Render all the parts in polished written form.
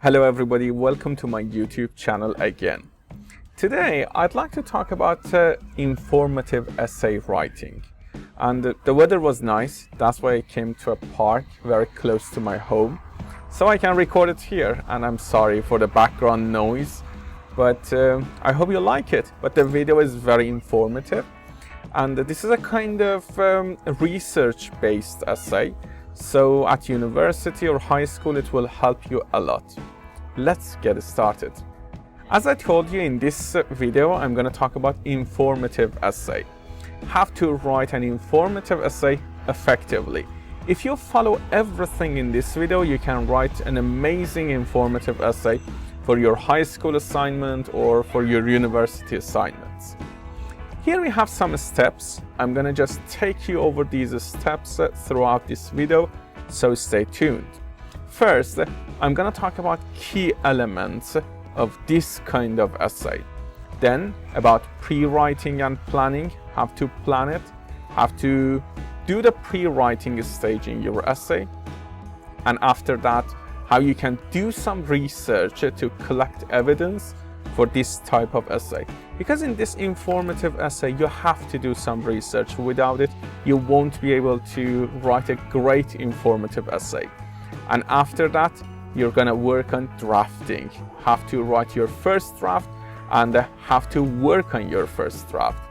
Hello everybody, welcome to my YouTube channel again. Today I'd like to talk about informative essay writing. And the weather was nice, that's why I came to a park very close to my home. So I can record it here, and I'm sorry for the background noise, but I hope you like it. But the video is very informative, and this is a kind of research-based essay. So at university or high school, it will help you a lot. Let's get started. As I told you in this video, I'm going to talk about informative essay. How to write an informative essay effectively. If you follow everything in this video, you can write an amazing informative essay for your high school assignment or for your university assignments. Here we have some steps. I'm going to just take you over these steps throughout this video, so stay tuned. First, I'm going to talk about key elements of this kind of essay. Then about pre-writing and planning, how to plan it, how to do the pre-writing stage in your essay, and after that, how you can do some research to collect evidence for this type of essay. Because in this informative essay, you have to do some research. Without it, you won't be able to write a great informative essay. And after that, you're gonna work on drafting. Have to write your first draft and have to work on your first draft.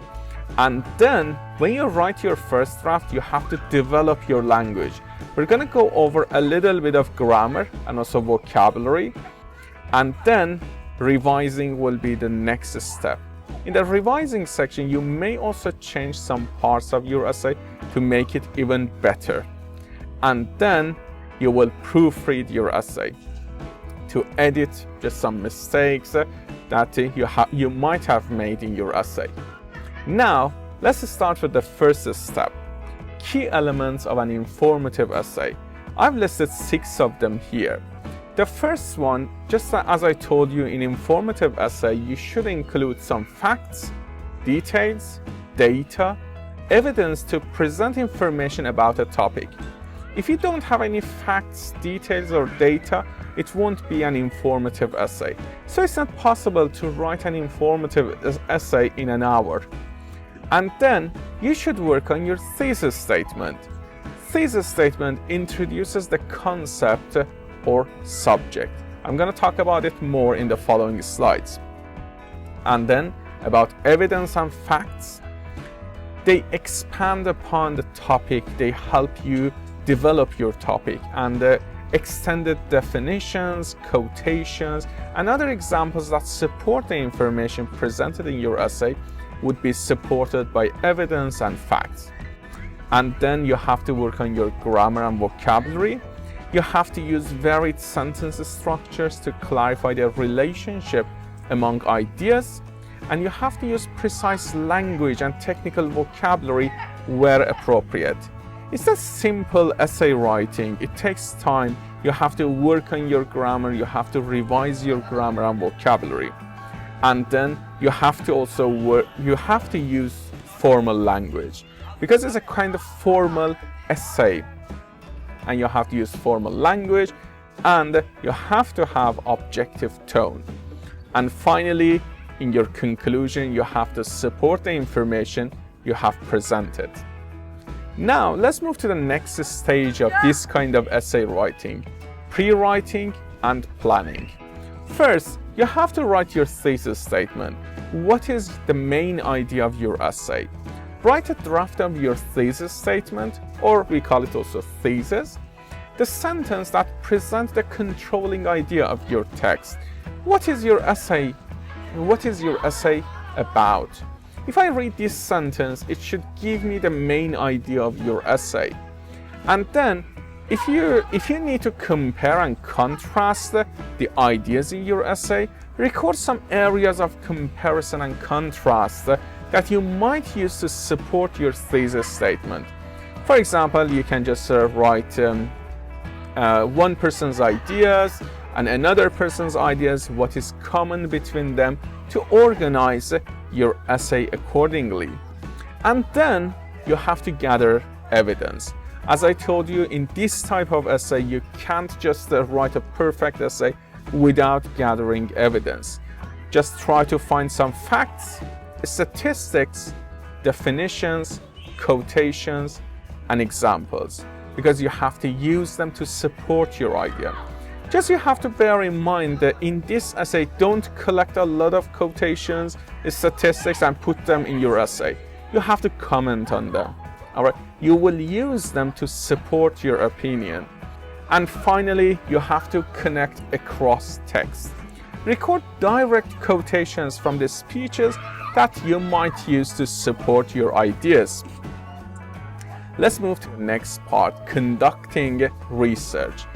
And then, when you write your first draft, you have to develop your language. We're gonna go over a little bit of grammar and also vocabulary, and then revising will be the next step. In the revising section, you may also change some parts of your essay to make it even better. And then you will proofread your essay to edit just some mistakes that you might have made in your essay. Now, let's start with the first step. Key elements of an informative essay. I've listed 6 of them here. The first one, just as I told you, in informative essay, you should include some facts, details, data, evidence to present information about a topic. If you don't have any facts, details, or data, it won't be an informative essay. So it's not possible to write an informative essay in an hour. And then you should work on your thesis statement. Thesis statement introduces the concept or subject. I'm going to talk about it more in the following slides. And then about evidence and facts. They expand upon the topic, they help you develop your topic, and extended definitions, quotations, and other examples that support the information presented in your essay would be supported by evidence and facts. And then you have to work on your grammar and vocabulary. You have to use varied sentence structures to clarify the relationship among ideas, and you have to use precise language and technical vocabulary where appropriate. It's a simple essay writing. It takes time. You have to work on your grammar, you have to revise your grammar and vocabulary. And then you have to also use formal language, because it's a kind of formal essay. And you have to use formal language, and you have to have objective tone. And finally, in your conclusion, you have to support the information you have presented. Now, let's move to the next stage of this kind of essay writing, pre-writing and planning. First, you have to write your thesis statement. What is the main idea of your essay? Write a draft of your thesis statement, or we call it also thesis, the sentence that presents the controlling idea of your text. What is your essay? What is your essay about? If I read this sentence, it should give me the main idea of your essay. And then, if you need to compare and contrast the ideas in your essay, record some areas of comparison and contrast that you might use to support your thesis statement. For example, you can just write one person's ideas and another person's ideas, what is common between them, to organize your essay accordingly. And then you have to gather evidence. As I told you, in this type of essay, you can't just write a perfect essay without gathering evidence. Just try to find some facts, statistics, definitions, quotations, and examples, because you have to use them to support your idea. Just you have to bear in mind that in this essay, don't collect a lot of quotations, statistics, and put them in your essay. You have to comment on them. All right, you will use them to support your opinion. And finally, you have to connect across text. Record direct quotations from the speeches that you might use to support your ideas. Let's move to the next part, conducting research.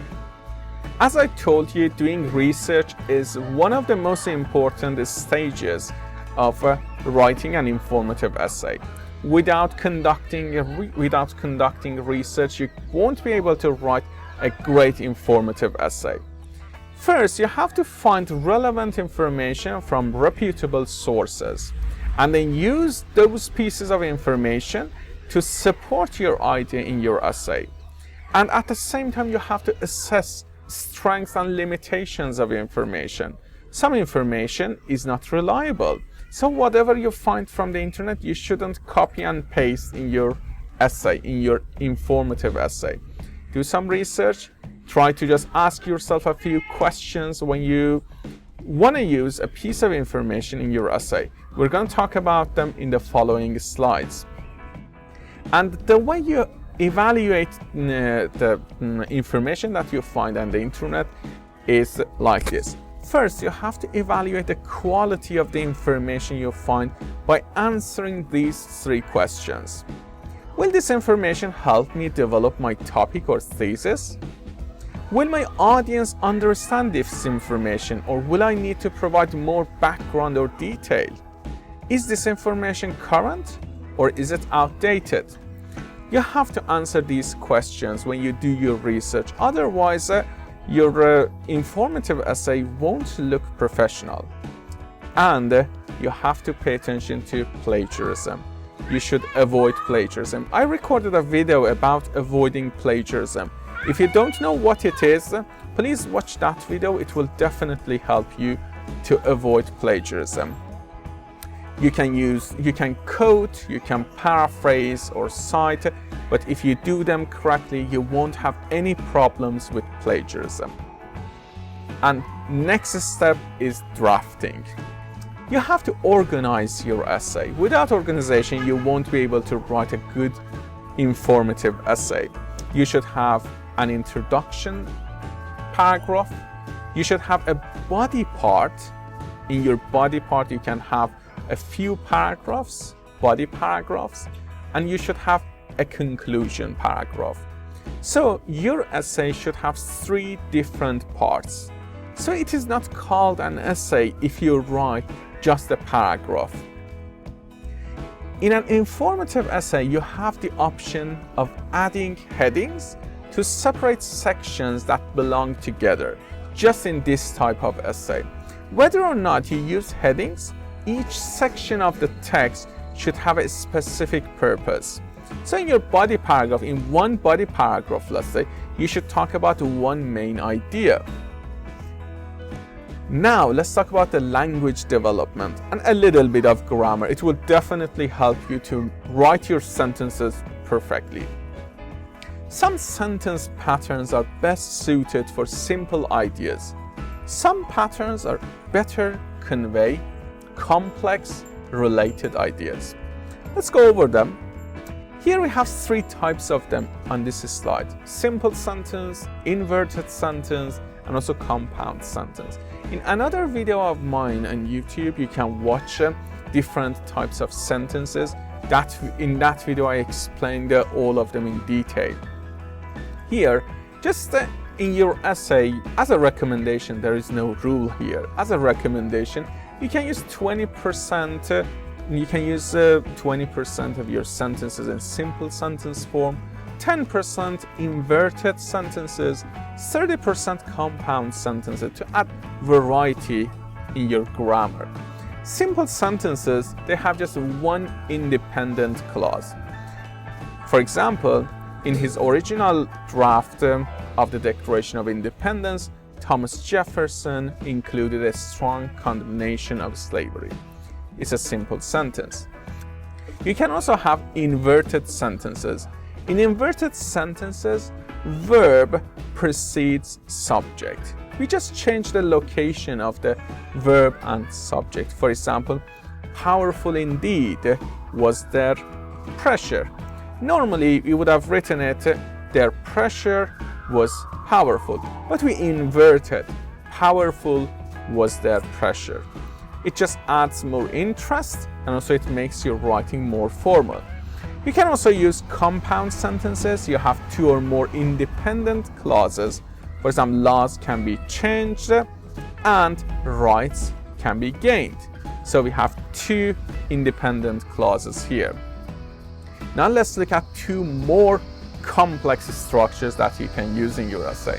As I told you, doing research is one of the most important stages of writing an informative essay. Without conducting research, you won't be able to write a great informative essay. First, you have to find relevant information from reputable sources, and then use those pieces of information to support your idea in your essay. And at the same time, you have to assess strengths and limitations of information. Some information is not reliable, so whatever you find from the internet, you shouldn't copy and paste in your essay, in your informative essay. Do some research. Try to just ask yourself a few questions when you want to use a piece of information in your essay. We're going to talk about them in the following slides. And the way you evaluate the information that you find on the internet is like this. First, you have to evaluate the quality of the information you find by answering these three questions. Will this information help me develop my topic or thesis? Will my audience understand this information, or will I need to provide more background or detail? Is this information current, or is it outdated? You have to answer these questions when you do your research, otherwise your informative essay won't look professional. And you have to pay attention to plagiarism. You should avoid plagiarism. I recorded a video about avoiding plagiarism. If you don't know what it is, please watch that video. It will definitely help you to avoid plagiarism. You can quote, you can paraphrase or cite, but if you do them correctly, you won't have any problems with plagiarism. And next step is drafting. You have to organize your essay. Without organization, you won't be able to write a good informative essay. You should have an introduction paragraph. You should have a body part. In your body part, you can have a few paragraphs, body paragraphs, and you should have a conclusion paragraph. So your essay should have three different parts. So it is not called an essay if you write just a paragraph. In an informative essay, you have the option of adding headings to separate sections that belong together, just in this type of essay. Whether or not you use headings, each section of the text should have a specific purpose. So in your body paragraph, in one body paragraph, let's say, you should talk about one main idea. Now, let's talk about the language development and a little bit of grammar. It will definitely help you to write your sentences perfectly. Some sentence patterns are best suited for simple ideas. Some patterns are better convey complex, related ideas. Let's go over them. Here we have three types of them on this slide: simple sentence, inverted sentence, and also compound sentence. In another video of mine on YouTube, you can watch different types of sentences. In that video, I explained all of them in detail. Here, just in your essay, as a recommendation, there is no rule here. As a recommendation, you can use 20%. You can use 20% of your sentences in simple sentence form, 10% inverted sentences, 30% compound sentences to add variety in your grammar. Simple sentences, they have just one independent clause. For example, in his original draft of the Declaration of Independence, Thomas Jefferson included a strong condemnation of slavery. It's a simple sentence. You can also have inverted sentences. In inverted sentences, verb precedes subject. We just change the location of the verb and subject. For example, powerful indeed was their pressure. Normally, we would have written it, their pressure was powerful, but we inverted, powerful was their pressure. It just adds more interest, and also it makes your writing more formal. You can also use compound sentences. You have two or more independent clauses. For example, laws can be changed and rights can be gained. So we have two independent clauses here. Now let's look at two more complex structures that you can use in your essay.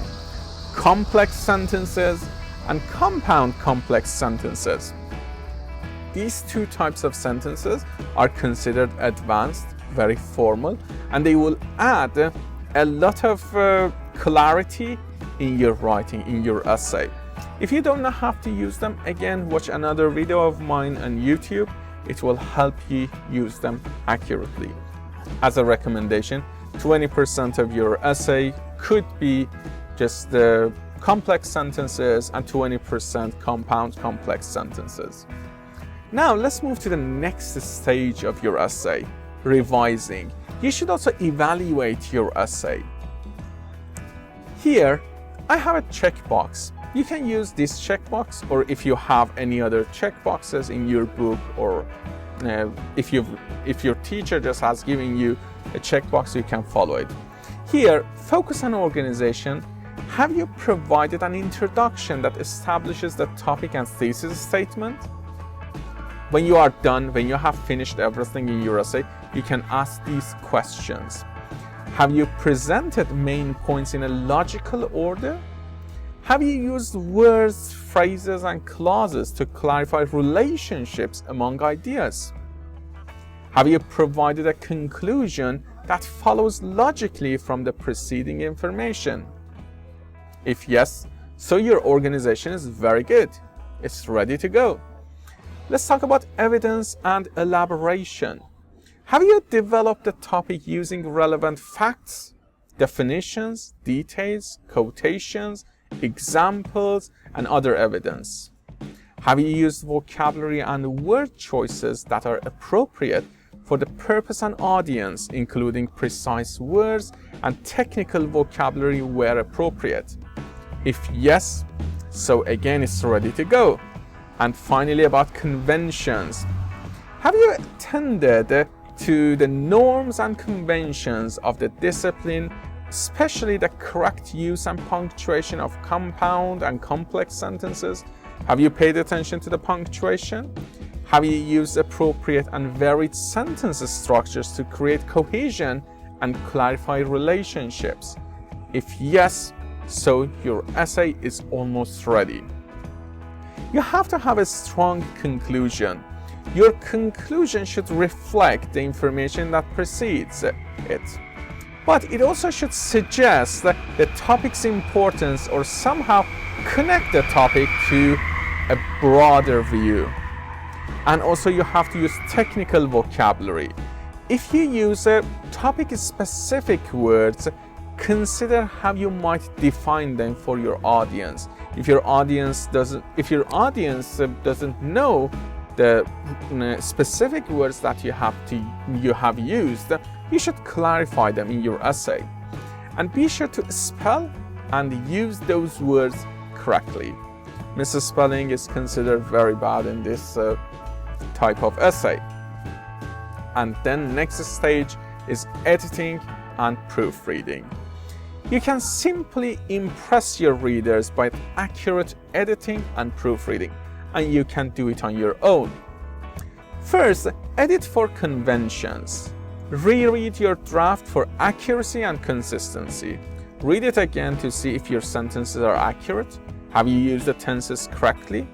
Complex sentences and compound complex sentences. These two types of sentences are considered advanced, very formal, and they will add a lot of clarity in your writing, in your essay. If you don't know how to use them, again, watch another video of mine on YouTube. It will help you use them accurately. As a recommendation, 20% of your essay could be just the complex sentences and 20% compound complex sentences. Now let's move to the next stage of your essay, revising. You should also evaluate your essay. Here, I have a checkbox. You can use this checkbox, or if you have any other checkboxes in your book, or if your teacher just has given you a checkbox, you can follow it. Here, focus on organization. Have you provided an introduction that establishes the topic and thesis statement? When you are done, when you have finished everything in your essay, you can ask these questions. Have you presented main points in a logical order? Have you used words, phrases, and clauses to clarify relationships among ideas? Have you provided a conclusion that follows logically from the preceding information? If yes, so your organization is very good. It's ready to go. Let's talk about evidence and elaboration. Have you developed the topic using relevant facts, definitions, details, quotations, examples, and other evidence? Have you used vocabulary and word choices that are appropriate for the purpose and audience, including precise words and technical vocabulary where appropriate? If yes, so again it's ready to go. And finally, about conventions. Have you attended to the norms and conventions of the discipline, especially the correct use and punctuation of compound and complex sentences? Have you paid attention to the punctuation? Have you used appropriate and varied sentence structures to create cohesion and clarify relationships? If yes, so your essay is almost ready. You have to have a strong conclusion. Your conclusion should reflect the information that precedes it. But it also should suggest that the topic's importance, or somehow connect the topic to a broader view. And also you have to use technical vocabulary. If you use topic-specific words, consider how you might define them for your audience. If your audience doesn't know the specific words that you have used, you should clarify them in your essay. And be sure to spell and use those words correctly. Misspelling is considered very bad in this type of essay. And then next stage is editing and proofreading. You can simply impress your readers by accurate editing and proofreading, and you can do it on your own. First, edit for conventions. Reread your draft for accuracy and consistency. Read it again to see if your sentences are accurate. Have you used the tenses correctly?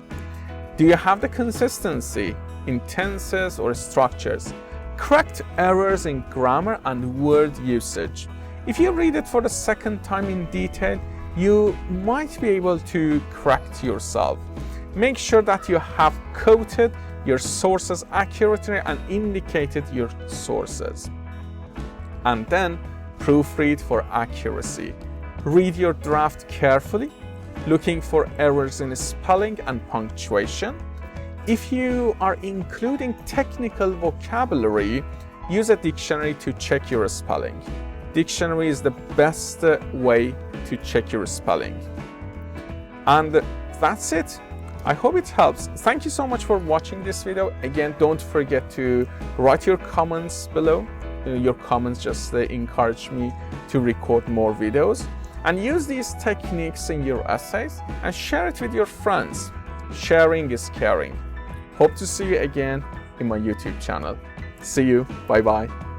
Do you have the consistency in tenses or structures? Correct errors in grammar and word usage. If you read it for the second time in detail, you might be able to correct yourself. Make sure that you have quoted your sources accurately and indicated your sources. And then proofread for accuracy. Read your draft carefully, looking for errors in spelling and punctuation. If you are including technical vocabulary, use a dictionary to check your spelling. Dictionary is the best way to check your spelling. And that's it. I hope it helps. Thank you so much for watching this video. Again, don't forget to write your comments below. Your comments just encourage me to record more videos. And use these techniques in your essays and share it with your friends. Sharing is caring. Hope to see you again in my YouTube channel. See you. Bye bye.